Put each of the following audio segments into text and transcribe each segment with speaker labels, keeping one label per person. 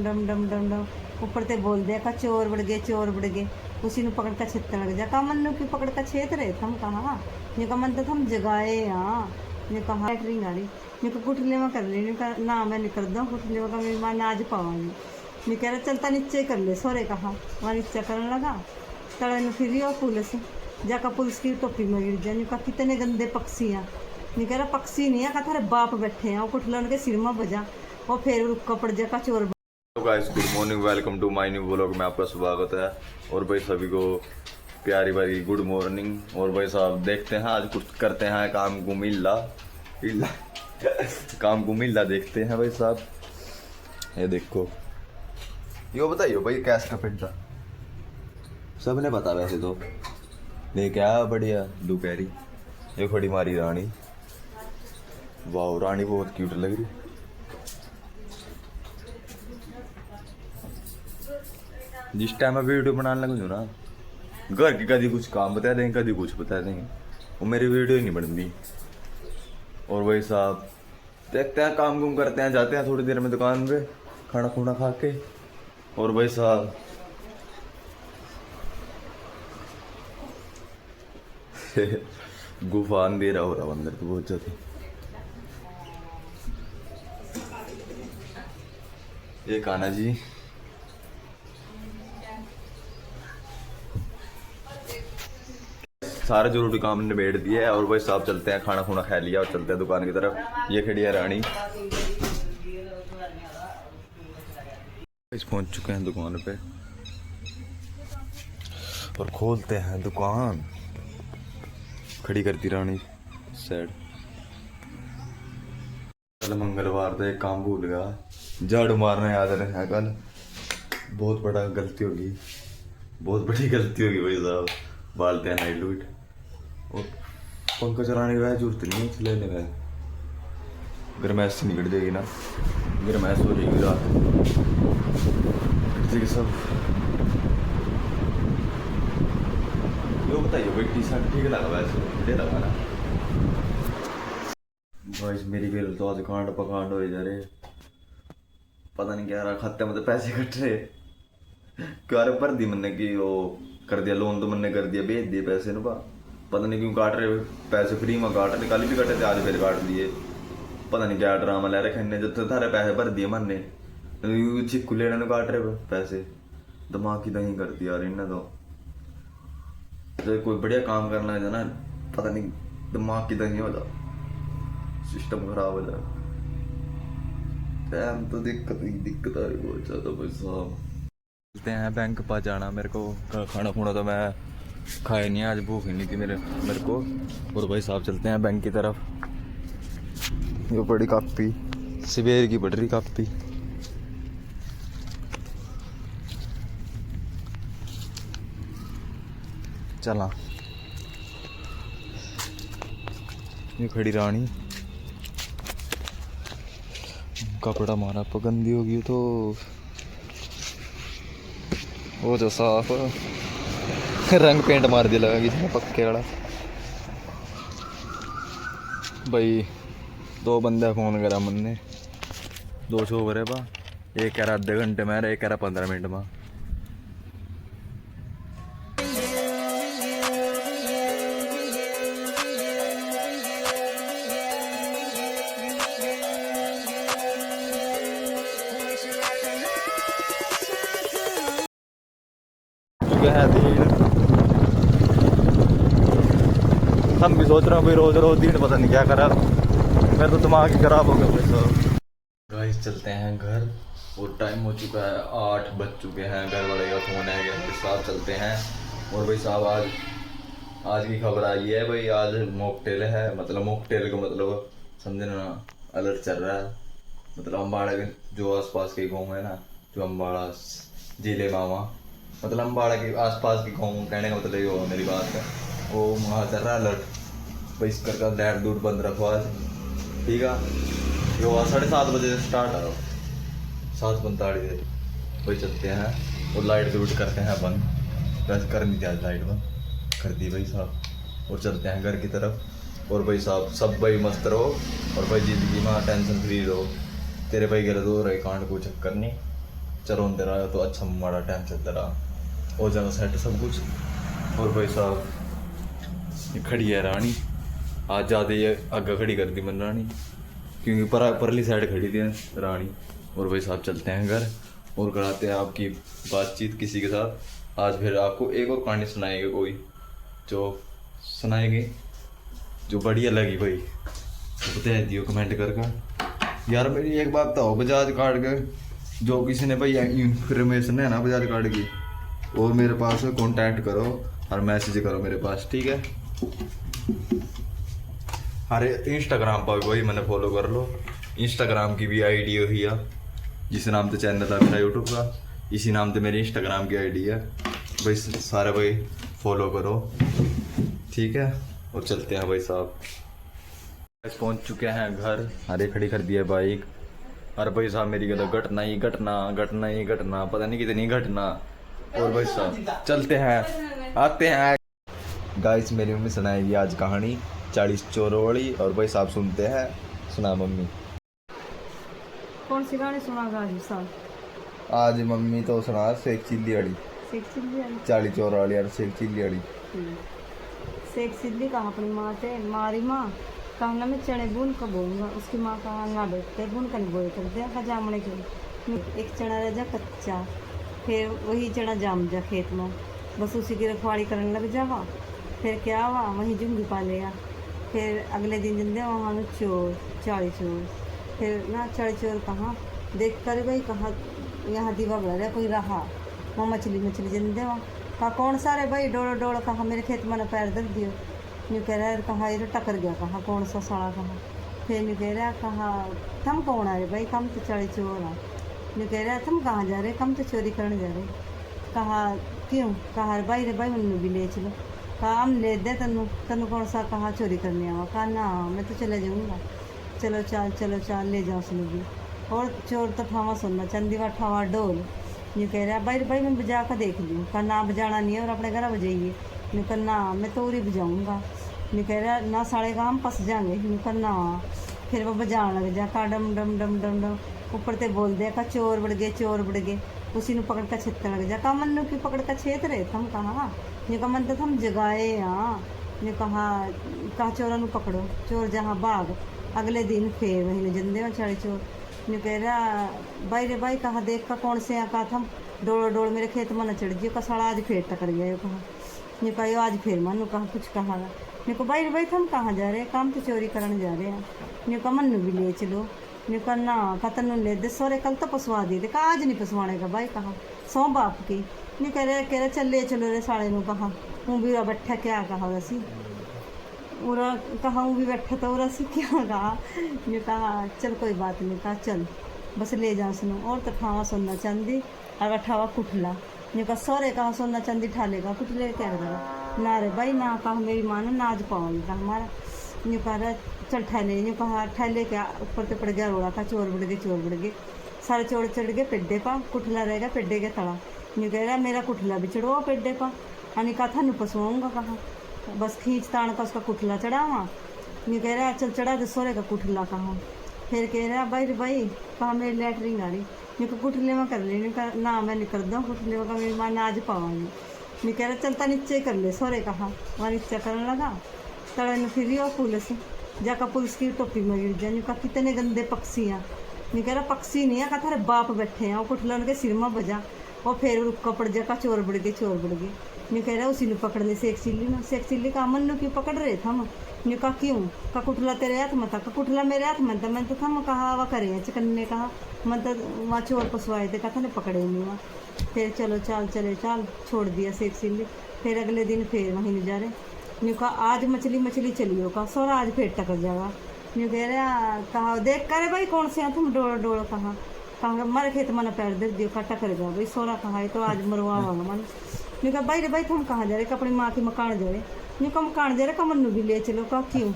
Speaker 1: डम डम डम डम ऊपर ते बोल दिया का चोर बढ़ गए चोर बढ़ गए। उसी ने पकड़ कर छेतने लग जा। का मन्नू की पकड़ कर छेत रहे थे हम कहा। ये का मन तो हम जगाए यहाँ। ये कहा बैटरी गाड़ी। ये को कुटले में कर ली ना मैं नहीं कर दूँ कुटले में का मेरी माँ ने आज पावांगी। मैं कह रहा चलता नीचे कर ले सोरे कहा। वहाँ नीचे करने लगा तड़े में फिर और पुलिस जाकर पुलिस की टोपी में गिर जाए। का कितने गंदे पक्षी हैं। नहीं कह रहा पक्षी नहीं है का थारे बाप बैठे हैं। वो कुटला उनके सिर में बजा और फिर रुका पड़ जा का चोर।
Speaker 2: Guys good morning, welcome to my new vlog में आपका स्वागत है। और भाई सभी को प्यारी भाई गुड मॉर्निंग। और भाई साहब देखते हैं आज कुछ करते हैं काम को मिल्ला काम को मिल्ला देखते हैं भाई साहब। ये देखो यो बताइयो भाई कैश का पिंडा सबने पता वैसे तो ले क्या बढ़िया दोपहरी ये खड़ी मारी रानी। वाह रानी बहुत क्यूट लग रही। जिस टाइम मैं वीडियो बनाने लगूँ ना घर की कभी कुछ काम बता देंगे कभी कुछ बता देंगे वो मेरी वीडियो ही नहीं बनती। और वही साहब देखते हैं काम कुम करते हैं जाते हैं थोड़ी देर में दुकान पे खाना खुना खा के। और भाई साहब गुफा अंधेरा हो रहा अंदर तो बहुत ज्यादा। ये कान्हा जी सारे जरूरी काम निबेड़ दिए है। और भाई साहब चलते हैं खाना खुना खा लिया और चलते हैं दुकान की तरफ। ये खड़ी है रानी। पहुंच चुके हैं दुकान पे और खोलते हैं दुकान। खड़ी करती रानी साइड। कल मंगलवार तो एक काम भूल गया झाड़ू मारना याद रखा कल। बहुत बड़ा गलती होगी बहुत बड़ी गलती होगी भाई साहब। बालते हैं नाइट लूट और पंखा चलाने की वजह जरूरत नहीं है चलाने का। गर्मैश से निकल जाएगी ना गर्मैश हो जाएगी रात के सब। यो बताइए भाई टी शर्ट ठीक लगा वैसे बढ़िया लगा ना भाई। मेरी भी तो आज कांड पकांड हो जा रहे पता नहीं क्या रहा खाते में तो पैसे कट रहे क्या भर दी मैंने कि वो कर दिया लोन तो मैंने कर दिया भेज दिए पैसे ना पता नहीं क्यों काट रहे पैसे फ्री में काट रहे। कल भी कटे थे आज फिर काट दिए पता नहीं क्या ड्रामा ले रखे इन्हें। जब थारे पैसे भर दिए मैंने चिक्कू लेने काट रहे पैसे दिमाग की दही कर दिया यार इन्हें तो कोई बढ़िया काम करना है ना पता नहीं दिमाग की दही हो जाए सिस्टम खराब हो जाए। टाइम तो दिक्कत आ रही बहुत ज्यादा भाई साहब। चलते हैं बैंक पास जाना मेरे को खाना खुना तो मैं खाया नहीं आज भूख नहीं थी मेरे को। और भाई साहब चलते हैं बैंक की तरफ। ये बड़ी कापी सवेर की पड़ रही कापी। चला ये खड़ी रानी कपड़ा मारा पगंदी होगी तो वो जो साफ रंग पेंट मार दिया लगा किसी पक्के वाला। भाई दो बंदे फोन करा मैंने दो शो करे बा एक कह रहा आधे घंटे में एक कह रहा 15 मिनट में। हम भी सोच रहे हैं भाई रोज रोज दिन पता नहीं क्या करा मेरा तो दिमाग ही खराब हो गया भाई साहब। गाइस चलते हैं घर और टाइम हो चुका है 8 बज चुके हैं। घर वाले का फोन है भाई साहब चलते हैं। और भाई साहब आज की खबर आई है भाई आज मॉकटेल है मतलब मॉकटेल का मतलब समझना अलर्ट चल रहा है। मतलब अम्बाड़ा के जो आसपास के गाँव है ना जो अम्बाड़ा जिले मामा मतलब अम्बाड़ा के आसपास के गाँव कहने का मतलब ये होगा मेरी बात है वो वहाँ चल रहा है अलर्ट भाई। इस कर का लाइट दूध बंद रखो आज ठीक है। जो 7:30 बजे से स्टार्ट है 7:45 भाई चलते हैं और लाइट दूध करते हैं बंद। वैसे कर नहीं दिया लाइट बंद कर दी भाई साहब। और चलते हैं घर की तरफ। और भाई साहब सब भाई मस्त रहो और भाई ज़िंदगी में टेंशन फ्री रहो। तेरे भाई गलत हो रहे कांड को चक्कर नहीं चलो दे रहा तो अच्छा हमारा टाइम चलता रहा और ज़्यादा सेट सब कुछ। और भाई साहब ये खड़ी है रानी, आज ज़्यादा ये आगे खड़ी कर दी मन रानी, क्योंकि परली साइड खड़ी थी रानी। और भाई साहब चलते हैं घर और कराते हैं आपकी बातचीत किसी के साथ। आज फिर आपको एक और कहानी सुनाएंगे, कोई जो सुनाएंगे जो बढ़िया लगी भाई तो बता दियो कमेंट करके। यार मेरी एक बात तो बजाज कार्ड के जो किसी ने भाई इंफॉर्मेशन है ना बजाज कार्ड की, वो मेरे पास कांटेक्ट करो और मैसेज करो मेरे पास, ठीक है। अरे इंस्टाग्राम पर वही मैंने फॉलो कर लो, इंस्टाग्राम की भी आईडी वही है जिस नाम से चैनल है मेरा यूट्यूब का, इसी नाम से मेरी इंस्टाग्राम की आईडी है भाई, सारे भाई फॉलो करो, ठीक है। और चलते हैं भाई साहब, पहुंच चुके हैं घर। अरे खड़ी कर दिया बाइक। अरे भाई साहब मेरी गलत घटना ही घटना, घटना ही घटना, पता नहीं कितनी घटना। और भाई साहब चलते हैं, आते हैं गाइस। मेरी मम्मी सुनाएगी आज कहानी 40 चोरों वाली। और भाई साहब सुनते हैं, सुना मम्मी।
Speaker 1: कौन सी कहानी सुनागा आज साहब?
Speaker 2: आज मम्मी तो सुना शेख चिल्ली वाली,
Speaker 1: शेख चिल्ली वाली
Speaker 2: 40 चोरों वाली और शेख चिल्ली वाली।
Speaker 1: शेख चिल्ली कहा अपनी माँ से, मारी माँ कहना मैं चने बुन का बोऊंगा। उसकी माँ कहा ना बेटे बुन का नहीं बोए कर दिया जामने के। एक चना रह जा कच्चा, फिर वही चना जाम जा खेत में, बस उसी की रखवाड़ी करने लग जावा। फिर क्या हुआ वहीं जुंगी पा लिया। फिर अगले दिन जिंदे वहाँ चोर 40 चोर। फिर ना 40 चोर कहाँ देख कर भाई कहाँ यहाँ दीवा बड़ा रहा कोई रहा, वहाँ मछली मछली जिंदे वहाँ कहा कौन सा रे भाई डोड़ डोड़ कहा मेरे खेत में पैर दर दियो। न्यू कह रहा है कहा ये तो टकर गया, कहा कौन सा साड़ा कहा। फिर न्यू कह रहा कहा थम कौन आ रहे भाई, कम तो 40 चोर आ। न्यू कह रहा थम कहाँ जा रहे, कम तो चोरी करने जा रहे। कहा क्यों, कहा भाई रे भाई मैनू भी ले चलो। कहा हम ले दे तेनू, तेनू कौन सा कहा चोरी करने आवा। कहा ना मैं तो चले जाऊँगा। चलो चाल चलो चाल ले जाओ उसने भी। और चोर तो ठावा सुनना चंदी वा ठावा डोल। न्यू कह रहा भाई भाई मैं बजा कर देख लूँ। कहा ना बजाना नहीं है और अपने घर बजाइए। न्यू कहा ना मैं तो उरी बजाऊँगा। न्यू कह रहा ना साढ़े का हम फंस जाएंगे। न्यू कहा ना। फिर वो बजाने लग जा, कहा डम डम डम डम डम ऊपर ते बोल दे, कहा चोर बढ़ गए चोर बढ़ गए। उसी ने पकड़ कर छेतने लग जा, कहा मन्नू की पकड़ कर छेत रहे थम कहा। न्यू कहा मन तो हम जगाए यहाँ। न्यू कहा चोरों को पकड़ो, चोर जहाँ भाग। अगले दिन फिर वही जिंदे हो 40 चोर। न्यू कह रहा भाई रे भाई कहा देख का कौन से यहाँ कहा थम डोड़ डोड़ मेरे खेत में न चढ़ जियो। का साड़ा आज फिर टकर गया यो कहा। न्यू कहा यो आज फिर मनु कहा कुछ कहा। न्यू कहा भाई रे भाई थम कहाँ जा रहे, काम तो चोरी करने जा रहे हैं। न्यू कहा मन्नू भी ले चलो। न्यू कहा ना कहा तनु ले दे सोरे कल तो पसवा दी थे। कहा आज नहीं पसवाने का भाई, कहा सौ बाप की। न्यू कह रहे चल ले चलो रे साड़े नू। कहा हूँ भी बैठा क्या कहा वैसी उरा, कहा हूँ भी बैठा तो उरा से क्या कहा। न्यू कहा चल कोई बात नहीं, कहा चल बस ले जाओ सुनो। और तो ठावा सोना चांदी अगर ठावा कुठला। न्यू कहा सोरे कहा सोना चांदी ठा लेगा कुठले क्या करेगा। ना रे भाई ना कहा मेरी माँ ने नाज पाओगी कहा हमारा। न्यू कहा चल ठहले। न्यू कहा ठहले क्या ऊपर तो पड़ गया रोड़ा। का चोर बढ़ गए चोर बढ़ गए, सारे चोर चढ़ गए पेड्डे पा, कुठला रहेगा पेड्डे के तड़ा। न्यू कह रहा मेरा कुठला भी चढ़ो पेड्डे पा। यानी कहा था नु पसवाऊँगा, कहा बस खींच तान का उसका कुठला चढ़ावा। न्यू कह रहा चल चढ़ा दे सोरे का कुठला। कहा फिर कह रहा भाई रे भाई कहा मेरी लैटरिन आ रही। न्यू को कुठले में कर ली। न्यू कहा ना मैं नहीं कर दूँ कुठले में, मेरी माँ ने आज पावांगी। न्यू कह रहा चलता नीचे कर ले सोरे। कहा वहाँ नीचे करने लगा तड़े ने फिर और पुलिस जाकर पुलिस की टोपी में गिर जाए। न्यू कहा कितने गंदे पक्षी हैं। न्यू कह रहा पक्षी नहीं है, कहा थारे बाप बैठे हैं। वो कुठला उनके सिर में बजा और फिर रुका पड़ जा, का चोर बढ़ गए चोर बढ़ गए। न्यू कह रहा उसी ने पकड़ ले शेख चिल्ली ने। शेख चिल्ली का मन्नू क्यों पकड़ रहे थे हम। न्यू कहा क्यों, का कुठला तेरे हाथ में था। का कुठला मेरे हाथ में था, मैं तो थम कहा वह करे हैं चिकन्ने। कहा मैं तो वहाँ चोर पसवाए थे, कहा था पकड़े नहीं वहाँ। फिर चलो चाल चले चाल छोड़ दिया शेख चिल्ली। फिर अगले दिन फिर वहीं नहीं जा रहे। न्यू कहा आज मछली मछली चलियो। कहा सोरा आज फिर टकर जाएगा। न्यू कह रहा कहा देख करे भाई कौन से तुम डोड़ डोड़। कहा हमारे खेत मन पैर दे दियो, का टकर गया भाई सोरा। कहा तो आज मरवा मन। न्यू कहा भाई रे भाई तुम कहाँ जा रहे, अपनी माँ की मकान जा रहे। न्यू कहा मकान जा रहे, का मन्नू भी ले चलो। कहा क्यों,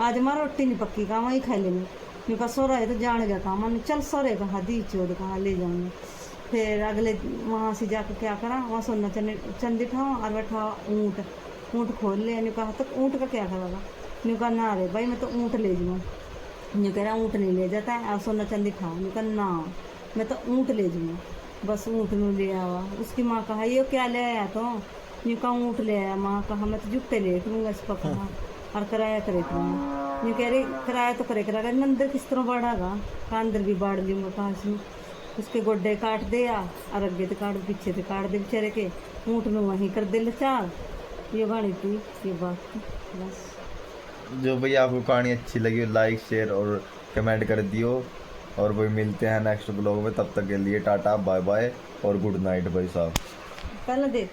Speaker 1: आज हमारा रोटी नहीं पक्की, कहा वहीं खा लेंगे। न्यू कहा सोरा है तो जान गया। कहा मन चल सोरे। कहा दी चोर। कहा ले जाऊँगे। फिर अगले वहाँ से जाकर क्या करा, वहाँ सोना चंदी ठाओ और बैठा ऊँट खोल ले। न्यू कहा तो ऊँट का क्या करेगा। न्यू कहा ना रे भाई मैं तो ऊँट ले जाऊँ। ये कह रहा ऊँट नहीं ले जाता है, आप सोना चांदी खाओ। मैं कहा ना, मैं तो ऊँट ले जाऊँ। बस ऊँट में ले आवा। उसकी माँ कहा ये क्या ले आया तो? ये कहा ऊँट ले आया। माँ कहा मैं तो जूते ले करूँगा इसको, कहा और किराया करे करूँगा। ये कह रही किराया तो करे कराएगा, अंदर किस तरह बाढ़ागा? कहा अंदर भी बाढ़ लूँगा। कहा इसमें उसके गोड्डे काट दे या और अगे तो काट पीछे तो काट दे बेचारे के, ऊँट में वहीं कर दे लचार। ये गाड़ी थी ये बात थी बस।
Speaker 2: जो भाई आपको कहानी अच्छी लगी लाइक शेयर और कमेंट कर दियो, और वही मिलते हैं नेक्स्ट ब्लॉग में। तब तक के लिए टाटा बाय बाय और गुड नाइट भाई साहब।
Speaker 1: पहले देख